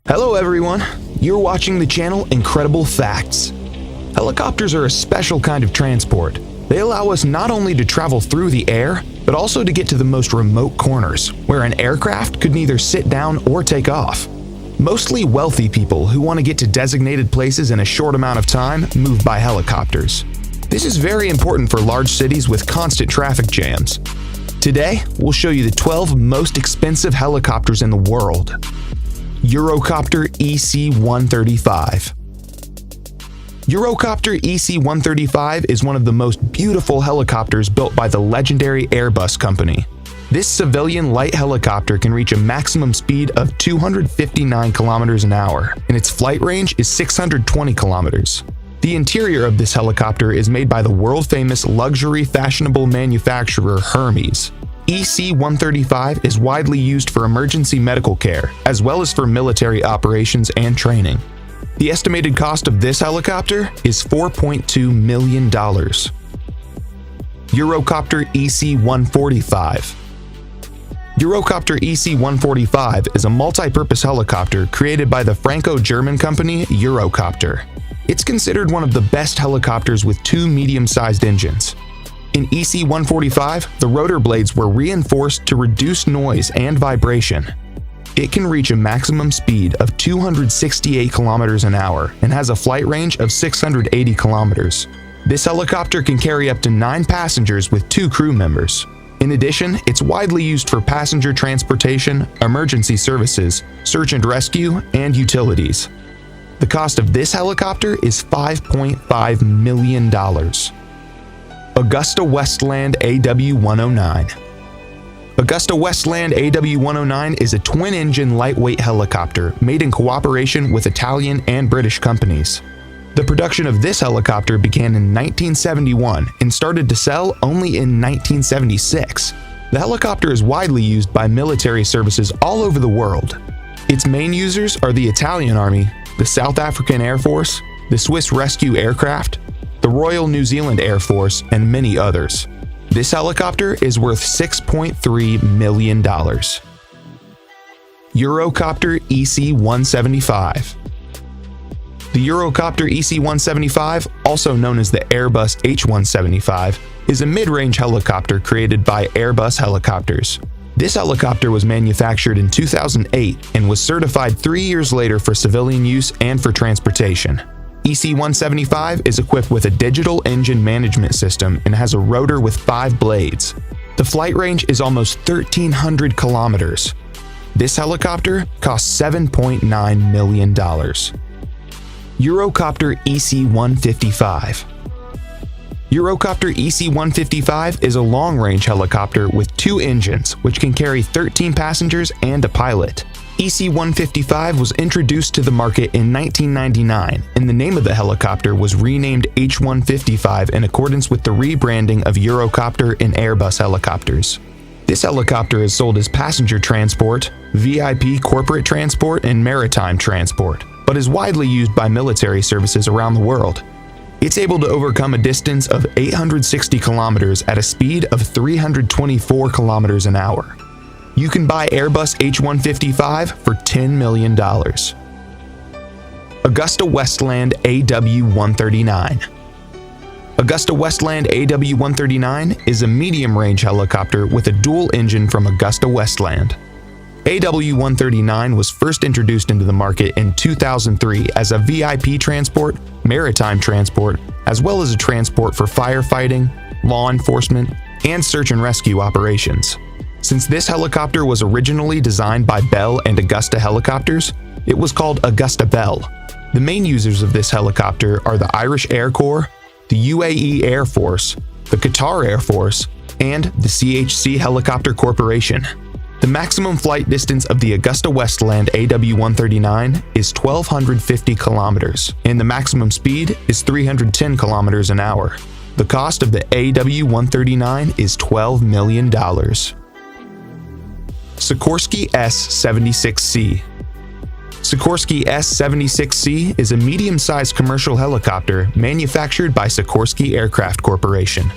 Hello everyone, you're watching the channel Incredible Facts. Helicopters are a special kind of transport. They allow us not only to travel through the air, but also to get to the most remote corners, where an aircraft could neither sit down or take off. Mostly wealthy people who want to get to designated places in a short amount of time move by helicopters. This is very important for large cities with constant traffic jams. Today, we'll show you the 12 most expensive helicopters in the world. Eurocopter EC-135. Eurocopter EC-135 is one of the most beautiful helicopters built by the legendary Airbus company. This civilian light helicopter can reach a maximum speed of 259 kilometers an hour, and its flight range is 620 kilometers. The interior of this helicopter is made by the world-famous luxury fashionable manufacturer Hermes. EC-135 is widely used for emergency medical care, as well as for military operations and training. The estimated cost of this helicopter is $4.2 million. Eurocopter EC-145. Eurocopter EC-145 is a multi-purpose helicopter created by the Franco-German company Eurocopter. It's considered one of the best helicopters with two medium-sized engines. In EC-145, the rotor blades were reinforced to reduce noise and vibration. It can reach a maximum speed of 268 kilometers an hour and has a flight range of 680 kilometers. This helicopter can carry up to 9 passengers with 2 crew members. In addition, it's widely used for passenger transportation, emergency services, search and rescue, and utilities. The cost of this helicopter is $5.5 million. Augusta Westland AW109. Augusta Westland AW109 is a twin-engine lightweight helicopter made in cooperation with Italian and British companies. The production of this helicopter began in 1971 and started to sell only in 1976. The helicopter is widely used by military services all over the world. Its main users are the Italian Army, the South African Air Force, the Swiss Rescue Aircraft, the Royal New Zealand Air Force, and many others. This helicopter is worth $6.3 million. Eurocopter EC-175. The Eurocopter EC-175, also known as the Airbus H-175, is a mid-range helicopter created by Airbus Helicopters. This helicopter was manufactured in 2008 and was certified 3 years later for civilian use and for transportation. EC-175 is equipped with a digital engine management system and has a rotor with 5 blades. The flight range is almost 1,300 kilometers. This helicopter costs $7.9 million. Eurocopter EC-155. Eurocopter EC-155 is a long-range helicopter with 2 engines, which can carry 13 passengers and a pilot. EC-155 was introduced to the market in 1999, and the name of the helicopter was renamed H-155 in accordance with the rebranding of Eurocopter and Airbus helicopters. This helicopter is sold as passenger transport, VIP corporate transport, and maritime transport, but is widely used by military services around the world. It's able to overcome a distance of 860 kilometers at a speed of 324 kilometers an hour. You can buy Airbus H-155 for $10 million. Augusta Westland AW139. Augusta Westland AW139 is a medium-range helicopter with a dual engine from Augusta Westland. AW139 was first introduced into the market in 2003 as a VIP transport, maritime transport, as well as a transport for firefighting, law enforcement, and search and rescue operations. Since this helicopter was originally designed by Bell and Augusta Helicopters, it was called Augusta Bell. The main users of this helicopter are the Irish Air Corps, the UAE Air Force, the Qatar Air Force, and the CHC Helicopter Corporation. The maximum flight distance of the Augusta Westland AW139 is 1,250 kilometers, and the maximum speed is 310 kilometers an hour. The cost of the AW139 is $12 million. Sikorsky S-76C. Sikorsky S-76C is a medium-sized commercial helicopter manufactured by Sikorsky Aircraft Corporation.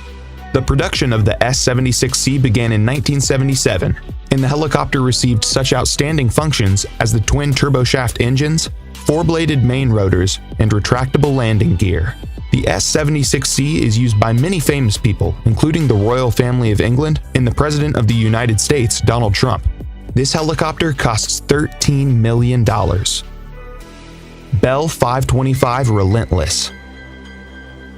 The production of the S-76C began in 1977, and the helicopter received such outstanding functions as the twin turboshaft engines, four-bladed main rotors, and retractable landing gear. The S-76C is used by many famous people, including the royal family of England and the President of the United States, Donald Trump. This helicopter costs $13 million. Bell 525 Relentless.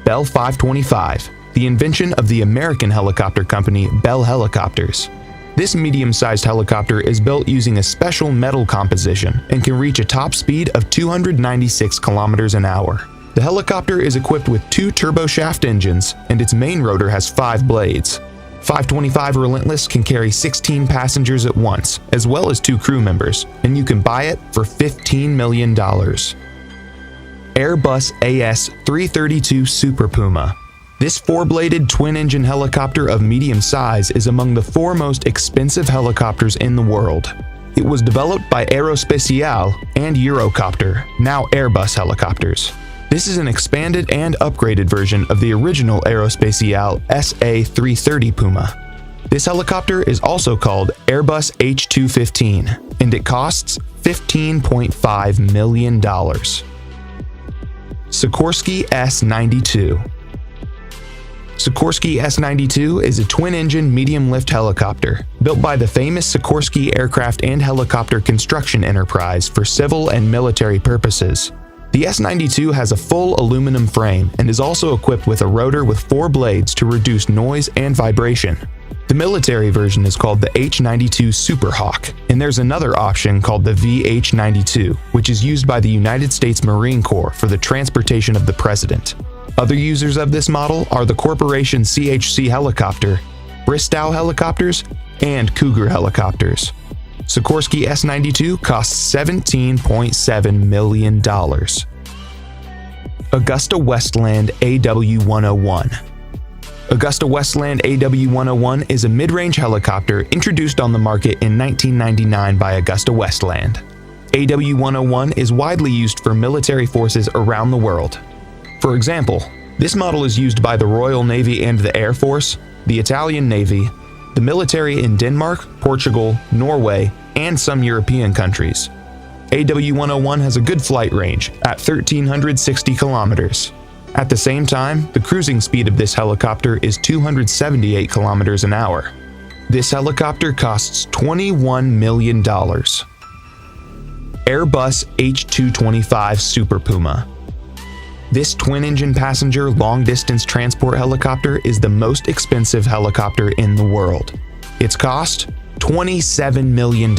Bell 525, the invention of the American helicopter company Bell Helicopters. This medium-sized helicopter is built using a special metal composition and can reach a top speed of 296 kilometers an hour. The helicopter is equipped with two turboshaft engines, and its main rotor has 5 blades. 525 Relentless can carry 16 passengers at once, as well as 2 crew members, and you can buy it for $15 million. Airbus AS-332 Super Puma. This 4-bladed twin-engine helicopter of medium size is among the 4 most expensive helicopters in the world. It was developed by Aerospatiale and Eurocopter, now Airbus helicopters. This is an expanded and upgraded version of the original Aerospatiale SA-330 Puma. This helicopter is also called Airbus H215, and it costs $15.5 million. Sikorsky S-92. Sikorsky S-92 is a twin-engine medium-lift helicopter built by the famous Sikorsky Aircraft and Helicopter Construction Enterprise for civil and military purposes. The S-92 has a full aluminum frame and is also equipped with a rotor with 4 blades to reduce noise and vibration. The military version is called the H-92 Super Hawk, and there's another option called the VH-92, which is used by the United States Marine Corps for the transportation of the president. Other users of this model are the corporation CHC Helicopter, Bristow Helicopters, and Cougar Helicopters. Sikorsky S-92 costs $17.7 million. Augusta Westland AW101. Augusta Westland AW101 is a mid-range helicopter introduced on the market in 1999 by Augusta Westland. AW101 is widely used for military forces around the world. For example, this model is used by the Royal Navy and the Air Force, the Italian Navy, the military in Denmark, Portugal, Norway, and some European countries. AW101 has a good flight range at 1,360 kilometers. At the same time, the cruising speed of this helicopter is 278 kilometers an hour. This helicopter costs $21 million. Airbus H225 Super Puma. This twin-engine passenger long-distance transport helicopter is the most expensive helicopter in the world. Its cost? $27 million.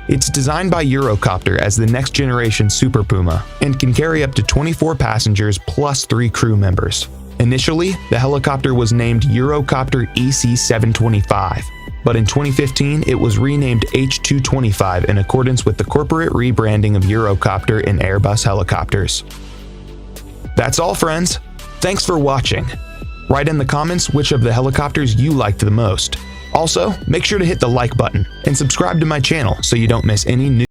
It's designed by Eurocopter as the next-generation Super Puma and can carry up to 24 passengers plus 3 crew members. Initially, the helicopter was named Eurocopter EC-725, but in 2015 it was renamed H225 in accordance with the corporate rebranding of Eurocopter and Airbus helicopters. That's all, friends. Thanks for watching. Write in the comments which of the helicopters you liked the most. Also, make sure to hit the like button and subscribe to my channel so you don't miss any new